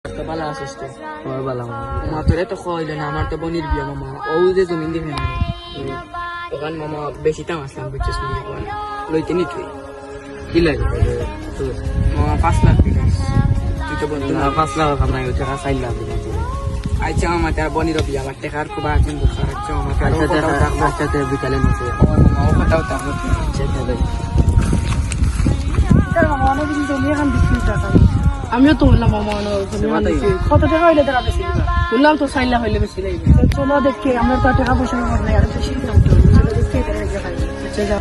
তো ভালো আছিস তো? আমার ভালো মা তোরে তো কইল না আমার তো বোনের বিয়া মামা ও যে জমিন দেখে না ওখান মামা বেশি দাম আসলাম বুঝছিস না লইতে নি তুই কি লাগে মামা 5 লাখ টাকা তুই তো বন্ধু না 5 লাখ কাম নাই টাকা 4 লাখ আচ্ছা মামা তার বোনের বিয়া আমার টাকার খুব আছেন দরকার আচ্ছা মামা তার বাচ্চাতে বিকালে মাসে ও কথাও তা আমিও তো বললাম মামা কত টাকা হইলে তারা বেশি দিবা বললাম তো 4 লাখ হইলে বেশি লাগবে চলো দেখি আমরা তো টাকা পয়সা নাই আর বেশি দাম তো চলো দেখি এটা আচ্ছা যাও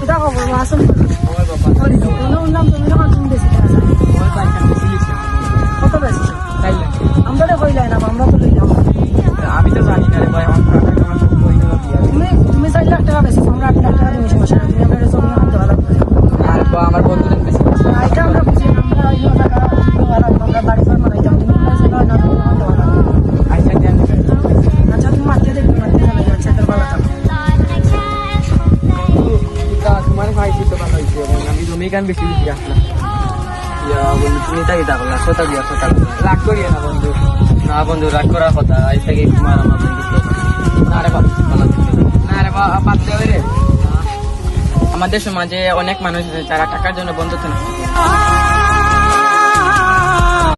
এটা খবর আসল বললাম তুমি যখন তুমি বেশি টাকা কত বেশি আমরা তো কইলাই না আমরা তো লইলাম আমি তো জানি না রে ভাই আমার টাকা সব কই দিল বিয়া তুমি 4 লাখ টাকা বেশি আমরা 8 লাখ টাকা দিই সমস্যা তুমি আমরা জমি আনতে ভালো আর আমার বন্ধুদের বেশি এটা আমরা বুঝি আমরা এই টাকা আমরা বাড়ি ঘর বানাইতাম তুমি পয়সা দাও না তুমি আনতে ভালো আচ্ছা জানি আচ্ছা তুমি মারতে দেখবে মারতে চলে যাচ্ছে তোর ভালো থাকো তোমার ভাই তো ভালো হয়েছে আমি জমি কান বেশি বেশি আসলাম বন্ধু তুমি তাকে ডাকলা সোতা দিয়া সোতা রাগ করিয়ে না বন্ধু না বন্ধু রাগ করার কথা আজ থেকে তোমার আমার বন্ধু না রে বাবা ভালো না রে বাবা বাদ দে রে আমাদের সমাজে অনেক মানুষ আছে যারা টাকার জন্য বন্ধুত্ব না